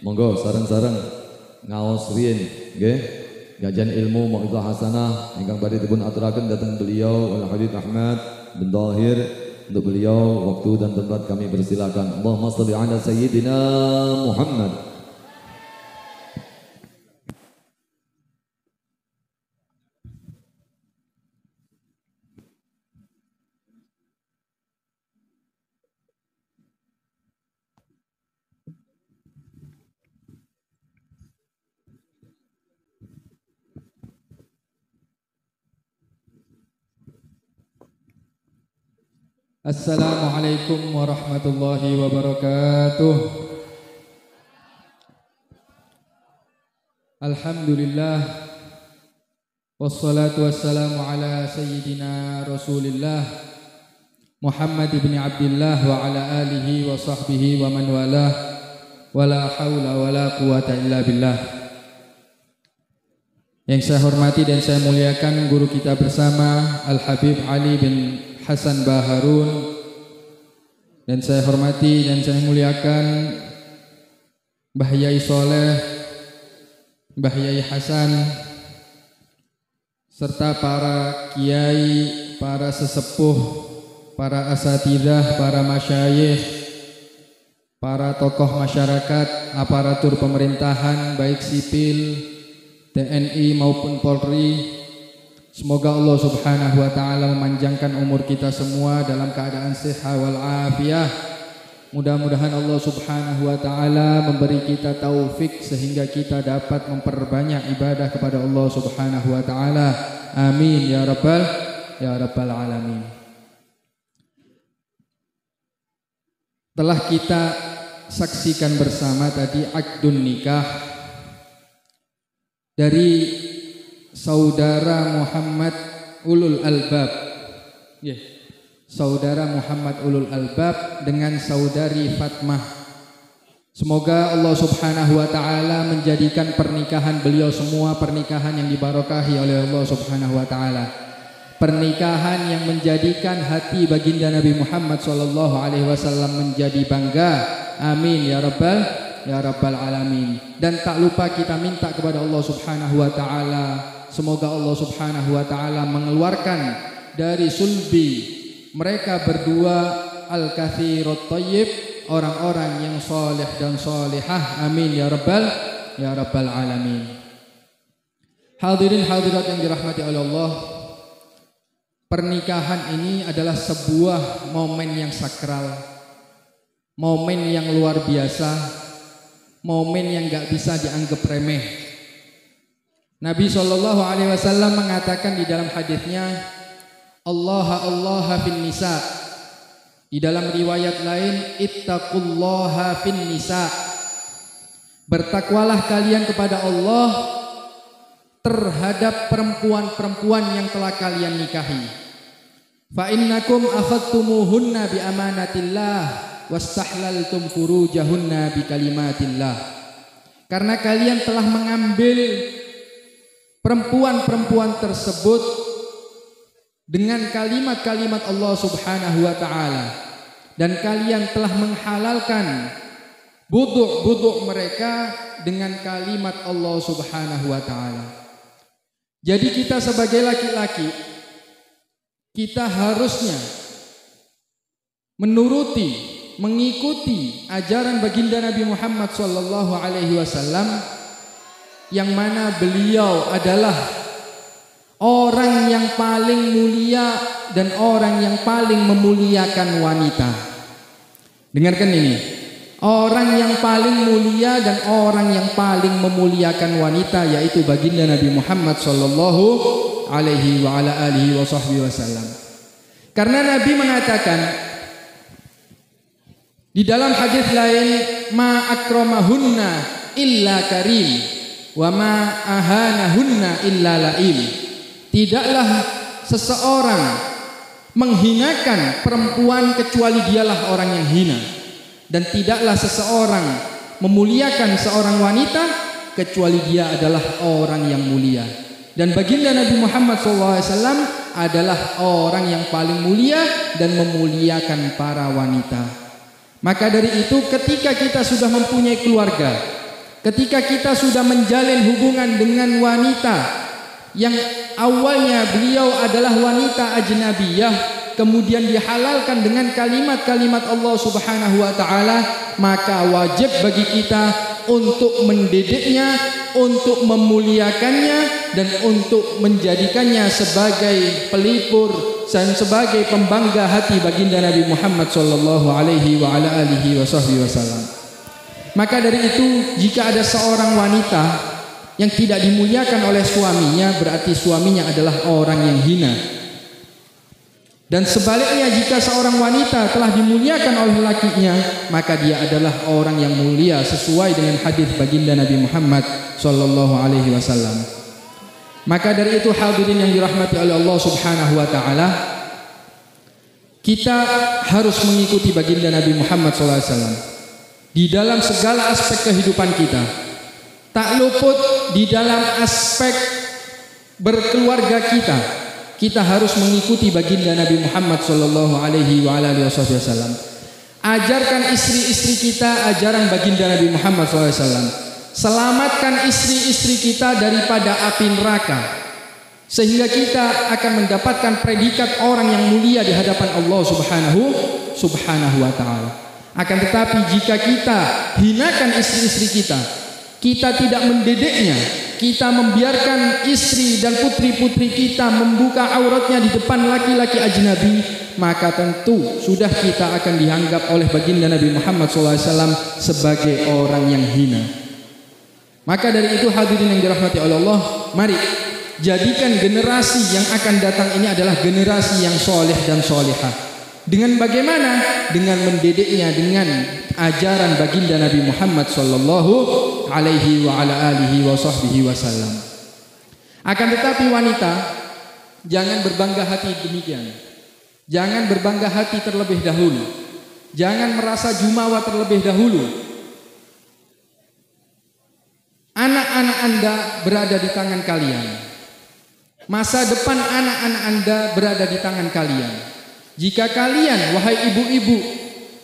Monggo sareng-sareng ngaos riyin nggih. Gajan ilmu mau'izah hasanah ingkang badhe dipun aturaken dhateng beliau Al Habib Ahmad bin Thahir. Untuk beliau waktu dan tempat kami persilakan. Allahumma shalli ala sayyidina Muhammad. Assalamualaikum warahmatullahi wabarakatuh. Alhamdulillah wassalatu wassalamu ala sayyidina Rasulillah Muhammad ibn Abdullah wa ala alihi wa sahbihi wa man walah wala haula wala quwata illa billah. Yang saya hormati dan saya muliakan guru kita bersama Al Habib Ali bin Hasan Baharun, dan saya hormati dan saya muliakan Mbah Yai Soleh, Mbah Yai Hasan, serta para kiai, para sesepuh, para asatidzah, para masyayikh, para tokoh masyarakat, aparatur pemerintahan baik sipil, TNI maupun Polri. Semoga Allah Subhanahu wa taala memanjangkan umur kita semua dalam keadaan sehat wal afiyah. Mudah-mudahan Allah Subhanahu wa taala memberi kita taufik sehingga kita dapat memperbanyak ibadah kepada Allah Subhanahu wa taala. Amin ya rabbal alamin. Telah kita saksikan bersama tadi akdun nikah dari Saudara Muhammad Ulul Albab, Saudara Muhammad Ulul Albab dengan saudari Fatmah. Semoga Allah Subhanahu wa taala menjadikan pernikahan beliau semua pernikahan yang dibarokahi oleh Allah Subhanahu wa taala. Pernikahan yang menjadikan hati baginda Nabi Muhammad sallallahu alaihi wasallam menjadi bangga. Amin ya rabbal alamin. Dan tak lupa kita minta kepada Allah Subhanahu wa taala, semoga Allah Subhanahu wa taala mengeluarkan dari sulbi mereka berdua al-katsirut thayyib, orang-orang yang saleh dan salihah. Amin ya rabbal alamin. Hadirin hadirat yang dirahmati oleh Allah, pernikahan ini adalah sebuah momen yang sakral, momen yang luar biasa, momen yang gak bisa dianggap remeh. Nabi SAW mengatakan di dalam hadisnya, Allah fin nisa. Di dalam riwayat lain, ittaqullaha fin nisa. Bertakwalah kalian kepada Allah terhadap perempuan-perempuan yang telah kalian nikahi. Fa innakum akhadtumuhunna bi amanatillah wastahlaltum furujahunna bi kalimatillah. Karena kalian telah mengambil perempuan-perempuan tersebut dengan kalimat-kalimat Allah Subhanahu wa taala, dan kalian telah menghalalkan buduk-buduk mereka dengan kalimat Allah Subhanahu wa taala. Jadi kita sebagai laki-laki, kita harusnya menuruti, mengikuti ajaran baginda Nabi Muhammad sallallahu alaihi wasallam, yang mana beliau adalah orang yang paling mulia dan orang yang paling memuliakan wanita. Dengarkan ini, orang yang paling mulia dan orang yang paling memuliakan wanita yaitu baginda Nabi Muhammad sallallahu alaihi wa ala alihi wasallam. Karena Nabi mengatakan di dalam hadis lain, ma akramahunna illa karim wa ma ahanahunna illa laim. Tidaklah seseorang menghinakan perempuan kecuali dialah orang yang hina, dan tidaklah seseorang memuliakan seorang wanita kecuali dia adalah orang yang mulia. Dan baginda Nabi Muhammad SAW adalah orang yang paling mulia dan memuliakan para wanita. Maka dari itu ketika kita sudah mempunyai keluarga, ketika kita sudah menjalin hubungan dengan wanita yang awalnya beliau adalah wanita ajnabiyah, kemudian dihalalkan dengan kalimat-kalimat Allah Subhanahu wa taala, maka wajib bagi kita untuk mendidiknya, untuk memuliakannya, dan untuk menjadikannya sebagai pelipur dan sebagai pembangga hati baginda Nabi Muhammad sallallahu alaihi wa ala alihi wasallam. Maka dari itu, jika ada seorang wanita yang tidak dimuliakan oleh suaminya, berarti suaminya adalah orang yang hina. Dan sebaliknya, jika seorang wanita telah dimuliakan oleh lakinya, maka dia adalah orang yang mulia sesuai dengan hadis baginda Nabi Muhammad sallallahu alaihi wasallam. Maka dari itu, hadirin yang dirahmati oleh Allah Subhanahu wa taala, kita harus mengikuti baginda Nabi Muhammad sallallahu alaihi wasallam di dalam segala aspek kehidupan kita. Tak luput di dalam aspek berkeluarga kita. Kita harus mengikuti baginda Nabi Muhammad sallallahu alaihi wasallam. Ajarkan istri-istri kita ajaran baginda Nabi Muhammad sallallahu alaihi wasallam. Selamatkan istri-istri kita daripada api neraka, sehingga kita akan mendapatkan predikat orang yang mulia di hadapan Allah Subhanahu wa taala. Akan tetapi jika kita hinakan istri-istri kita, kita tidak mendidiknya, kita membiarkan istri dan putri-putri kita membuka auratnya di depan laki-laki ajnabi, maka tentu sudah kita akan dianggap oleh baginda Nabi Muhammad SAW sebagai orang yang hina. Maka dari itu, hadirin yang dirahmati oleh Allah, mari jadikan generasi yang akan datang ini adalah generasi yang soleh dan solehah. Dengan bagaimana? Dengan mendidiknya dengan ajaran baginda Nabi Muhammad sallallahu alaihi wa ala alihi wasallam. Akan tetapi wanita, jangan berbangga hati demikian. Jangan berbangga hati terlebih dahulu. Jangan merasa jumawa terlebih dahulu. Anak-anak Anda berada di tangan kalian. Masa depan anak-anak Anda berada di tangan kalian. Jika kalian, wahai ibu-ibu,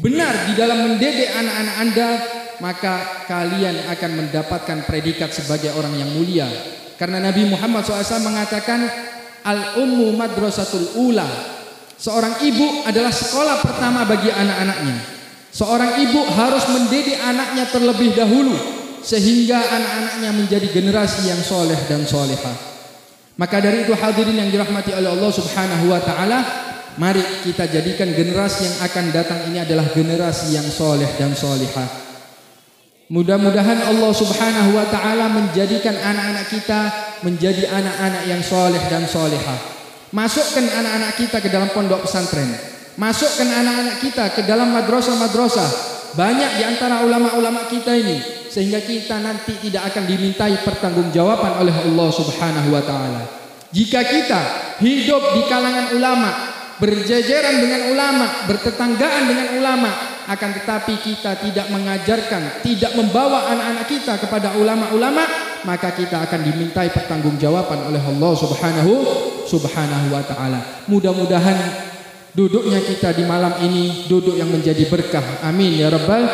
benar di dalam mendidik anak-anak Anda, maka kalian akan mendapatkan predikat sebagai orang yang mulia. Karena Nabi Muhammad SAW mengatakan, al-ummu madrasatul ula. Seorang ibu adalah sekolah pertama bagi anak-anaknya. Seorang ibu harus mendidik anaknya terlebih dahulu, sehingga anak-anaknya menjadi generasi yang soleh dan solehah. Maka dari itu, hadirin yang dirahmati oleh Allah Subhanahu wa taala, mari kita jadikan generasi yang akan datang ini adalah generasi yang soleh dan solehah. Mudah-mudahan Allah Subhanahu wa taala menjadikan anak-anak kita menjadi anak-anak yang soleh dan solehah. Masukkan anak-anak kita ke dalam pondok pesantren. Masukkan anak-anak kita ke dalam madrasah-madrasah. Banyak di antara ulama-ulama kita ini, sehingga kita nanti tidak akan dimintai pertanggungjawaban oleh Allah Subhanahu wa taala. Jika kita hidup di kalangan ulama, berjejeran dengan ulama, bertetanggaan dengan ulama, akan tetapi kita tidak mengajarkan, tidak membawa anak-anak kita kepada ulama-ulama, maka kita akan dimintai pertanggungjawaban oleh Allah Subhanahu wa taala. Mudah-mudahan duduknya kita di malam ini duduk yang menjadi berkah. Amin ya rabbal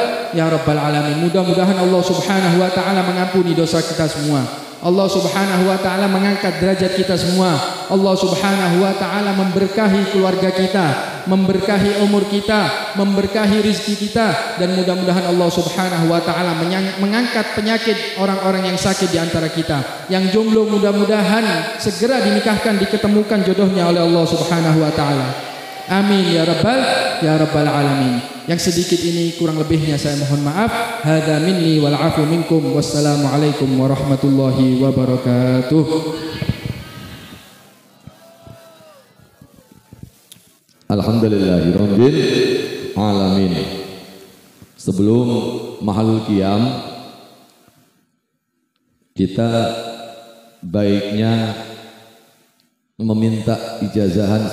alamin. Mudah-mudahan Allah Subhanahu wa taala mengampuni dosa kita semua. Allah Subhanahu wa taala mengangkat derajat kita semua. Allah Subhanahu wa taala memberkahi keluarga kita, memberkahi umur kita, memberkahi rezeki kita, dan mudah-mudahan Allah Subhanahu wa taala mengangkat penyakit orang-orang yang sakit di antara kita. Yang jomblo mudah-mudahan segera dinikahkan, diketemukan jodohnya oleh Allah Subhanahu wa taala. Amin ya rabbal alamin. Yang sedikit ini kurang lebihnya saya mohon maaf. Hadza minni wal afu minkum. Wassalamualaikum warahmatullahi wabarakatuh. Alhamdulillahirabbil alamin. Sebelum mahalul qiyam, kita baiknya meminta ijazahan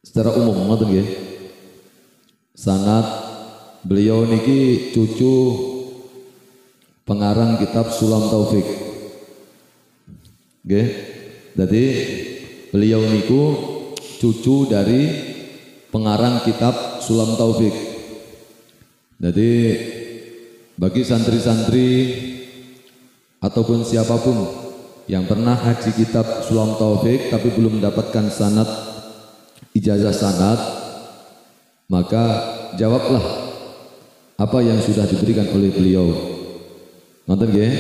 secara umum, ngoten nggih. Sanad beliau niki cucu pengarang kitab Sulam Taufik. Nggih. Jadi beliau niku cucu dari pengarang kitab Sulam Taufik. Jadi bagi santri-santri ataupun siapapun yang pernah haji kitab Sulam Taufik tapi belum mendapatkan sanad, ijazah sanad, maka jawablah apa yang sudah diberikan oleh beliau. Nonton nggih?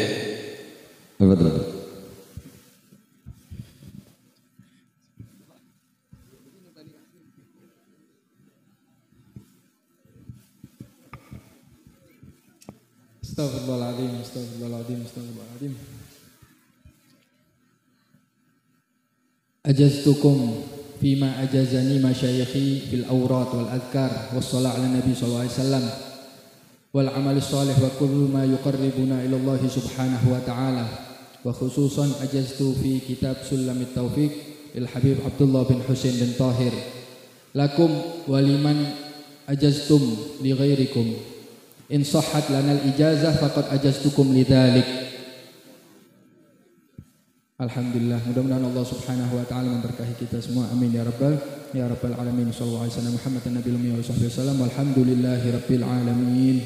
Betul. Astagfirullahaladzim, astagfirullahaladzim, astagfirullahaladzim. Ajaztukum fima ajazani masyayikhi fil awrat wal adhkar was salat ala nabi sallallahu alaihi wasallam wal amal salih wa kullu ma yuqarribuna ila Allah subhanahu wa ta'ala, wa khususan ajaztu fi kitab Sulamit Taufiq il Habib Abdullah bin Husain bin Tahir lakum waliman ajaztum li ghairikum. In sahhat lana al-ijazah faqad ajaztukum lidzalik. Alhamdulillah, mudah-mudahan Allah Subhanahu wa taala memberkahi kita semua. Amin ya rabbal alamin. Shallallahu alaihi wasallam Muhammad nabiyil ummi wa sahbihi wasallam. Walhamdulillahirabbil alamin.